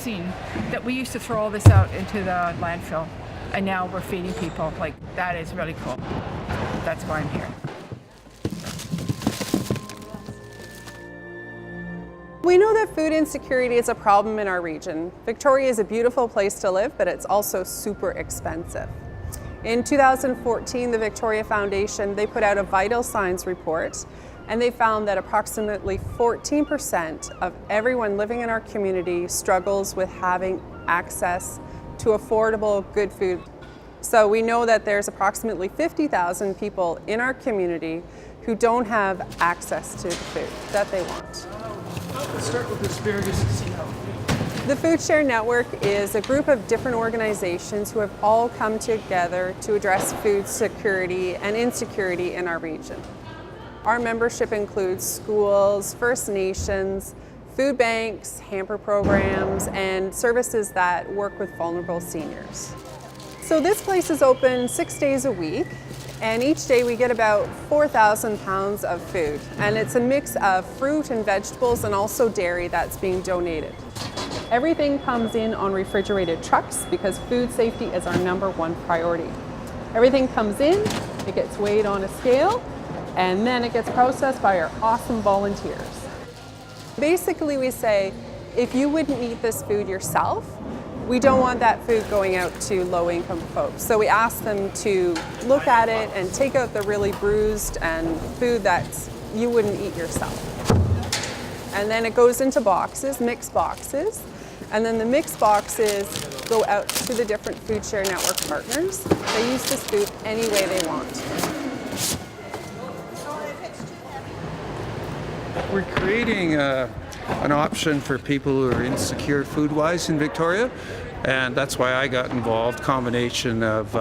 amazing that we used to throw all this out into the landfill, and now we're feeding people. Like, that is really cool. That's why I'm here. We know that food insecurity is a problem in our region. Victoria is a beautiful place to live, but it's also super expensive. In 2014, the Victoria Foundation, they put out a vital signs report, and they found that approximately 14% of everyone living in our community struggles with having access to affordable, good food. So we know that there's approximately 50,000 people in our community who don't have access to the food that they want. Let's start with asparagus and see how. The Food Share Network is a group of different organizations who have all come together to address food security and insecurity in our region. Our membership includes schools, First Nations, food banks, hamper programs, and services that work with vulnerable seniors. So this place is open 6 days a week, and each day we get about 4,000 pounds of food. And it's a mix of fruit and vegetables and also dairy that's being donated. Everything comes in on refrigerated trucks because food safety is our #1 priority. Everything comes in, it gets weighed on a scale, and then it gets processed by our awesome volunteers. Basically, we say, if you wouldn't eat this food yourself, we don't want that food going out to low-income folks. So we ask them to look at it and take out the really bruised and food that you wouldn't eat yourself. And then it goes into boxes, mixed boxes, and then the mixed boxes go out to the different Food Share Network partners. They use this food any way they want. We're creating an option for people who are insecure food-wise in Victoria, and that's why I got involved. Combination of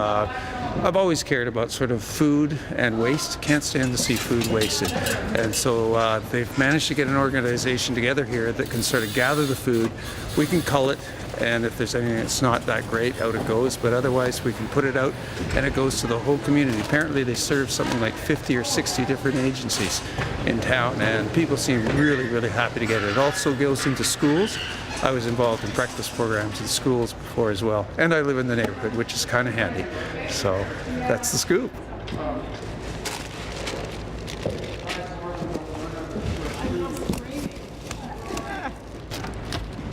I've always cared about sort of food and waste. Can't stand to see food wasted, and so they've managed to get an organization together here that can sort of gather the food. We can cull it, and if there's anything that's not that great, out it goes, but otherwise we can put it out and it goes to the whole community. Apparently they serve something like 50 or 60 different agencies in town, and people seem really, really happy to get it. It also goes into schools. I was involved in breakfast programs in schools before as well, and I live in the neighborhood, which is kind of handy. So that's the scoop.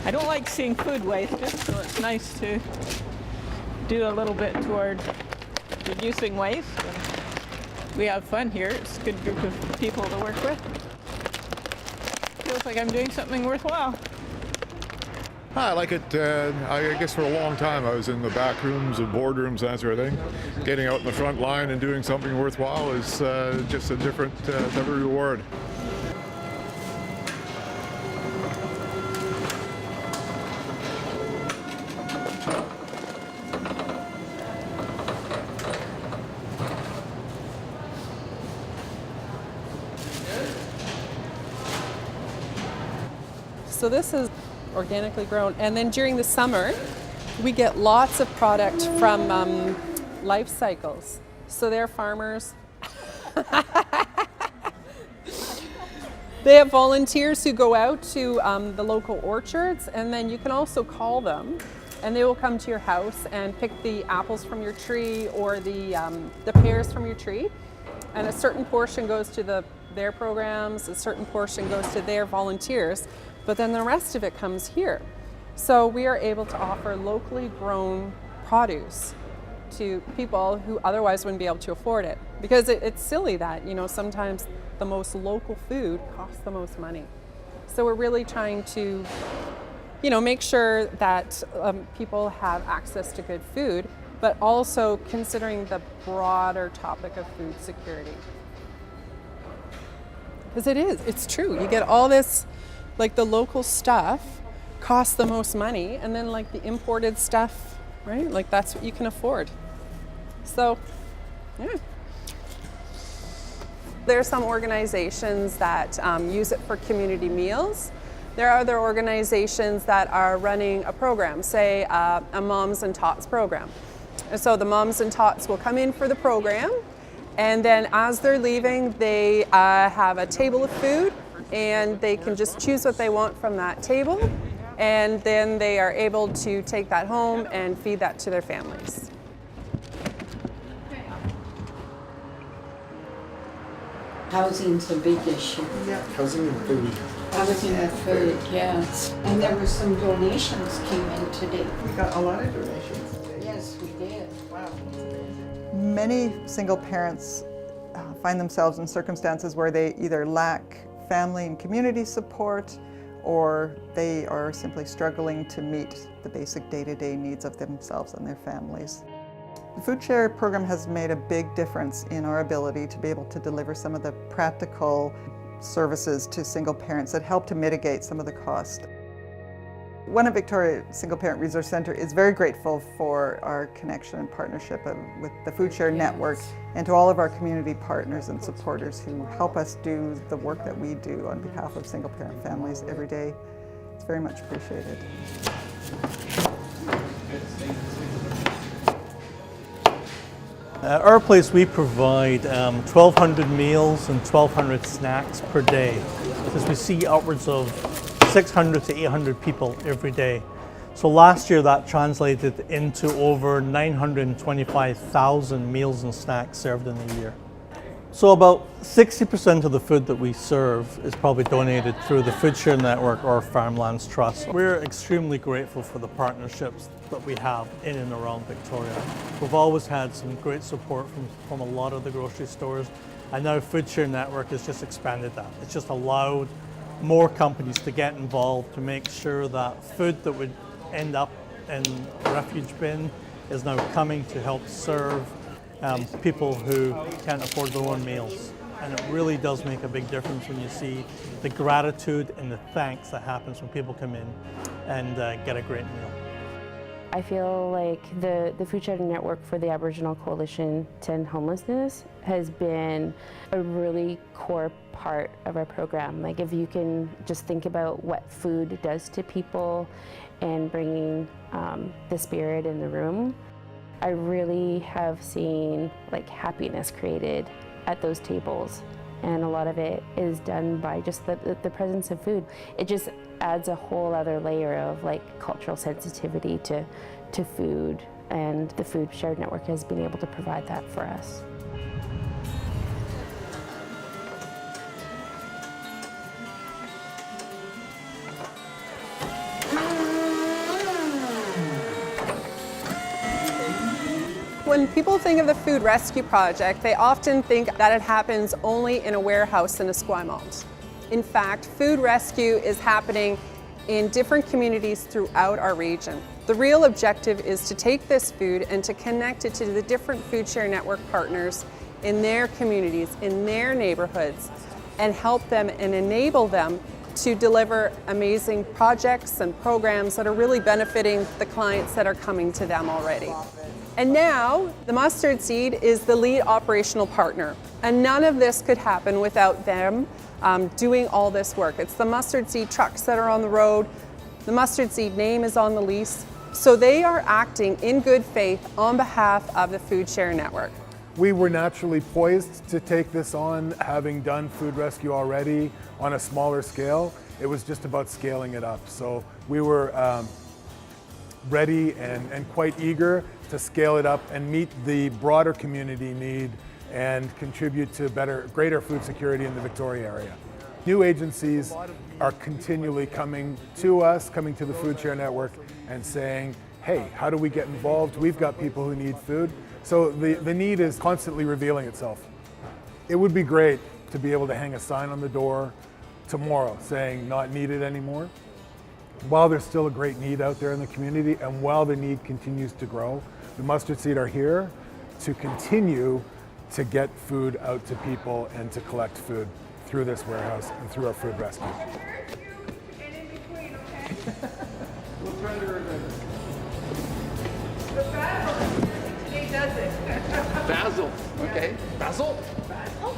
I don't like seeing food wasted, so it's nice to do a little bit toward reducing waste. And we have fun here. It's a good group of people to work with. Feels like I'm doing something worthwhile. I like it. I guess for a long time I was in the back rooms and boardrooms and that sort of thing. Getting out in the front line and doing something worthwhile is just a different reward. So this is organically grown, and then during the summer we get lots of product from Life Cycles. So they're farmers. They have volunteers who go out to the local orchards, and then you can also call them and they will come to your house and pick the apples from your tree or the pears from your tree, and a certain portion goes to their programs, a certain portion goes to their volunteers, but then the rest of it comes here. So we are able to offer locally grown produce to people who otherwise wouldn't be able to afford it. Because it's silly that, sometimes the most local food costs the most money. So we're really trying to, make sure that people have access to good food, but also considering the broader topic of food security. Because it's true. You get all this, like the local stuff costs the most money, and then like the imported stuff, right? Like that's what you can afford. So, yeah. There are some organizations that use it for community meals. There are other organizations that are running a program, say a Moms and Tots program. And so the Moms and Tots will come in for the program, and then as they're leaving, they have a table of food, and they can just choose what they want from that table. and then they are able to take that home and feed that to their families. Housing's a big issue. Yeah, housing and food. Housing and food, yes. And there were some donations came in today. We got a lot of donations today. Yes, we did. Wow. Many single parents find themselves in circumstances where they either lack family and community support, or they are simply struggling to meet the basic day-to-day needs of themselves and their families. The Food Share program has made a big difference in our ability to be able to deliver some of the practical services to single parents that help to mitigate some of the cost. One of Victoria Single Parent Resource Centre is very grateful for our connection and partnership with the Food Share Network, and to all of our community partners and supporters who help us do the work that we do on behalf of single parent families every day. It's very much appreciated. At our place, we provide 1,200 meals and 1,200 snacks per day, because we see upwards of 600 to 800 people every day. So last year that translated into over 925,000 meals and snacks served in a year. So about 60% of the food that we serve is probably donated through the Food Share Network or Farmlands Trust. We're extremely grateful for the partnerships that we have in and around Victoria. We've always had some great support from a lot of the grocery stores, and now Food Share Network has just expanded that. It's just allowed more companies to get involved to make sure that food that would end up in a refuge bin is now coming to help serve people who can't afford their own meals. And it really does make a big difference when you see the gratitude and the thanks that happens when people come in and get a great meal. I feel like the Food Share Network for the Aboriginal Coalition to End Homelessness has been a really core part of our program. Like, if you can just think about what food does to people and bringing the spirit in the room, I really have seen like happiness created at those tables, and a lot of it is done by just the presence of food. It just adds a whole other layer of like cultural sensitivity to food, and the Food Share Network has been able to provide that for us. When people think of the Food Rescue Project, they often think that it happens only in a warehouse in Esquimalt. In fact, food rescue is happening in different communities throughout our region. The real objective is to take this food and to connect it to the different Food Share Network partners in their communities, in their neighborhoods, and help them and enable them to deliver amazing projects and programs that are really benefiting the clients that are coming to them already. And now, the Mustard Seed is the lead operational partner, and none of this could happen without them doing all this work. It's the Mustard Seed trucks that are on the road, the Mustard Seed name is on the lease, so they are acting in good faith on behalf of the Food Share Network. We were naturally poised to take this on, having done food rescue already on a smaller scale. It was just about scaling it up. So we were ready and quite eager to scale it up and meet the broader community need and contribute to greater food security in the Victoria area. New agencies are continually coming to us, coming to the Food Share Network and saying, hey, how do we get involved? We've got people who need food. So the need is constantly revealing itself. It would be great to be able to hang a sign on the door tomorrow saying not needed anymore. While there's still a great need out there in the community and while the need continues to grow, the Mustard Seed are here to continue to get food out to people and to collect food through this warehouse and through our food rescue. He does it. Basil. Okay. Basil? Basil?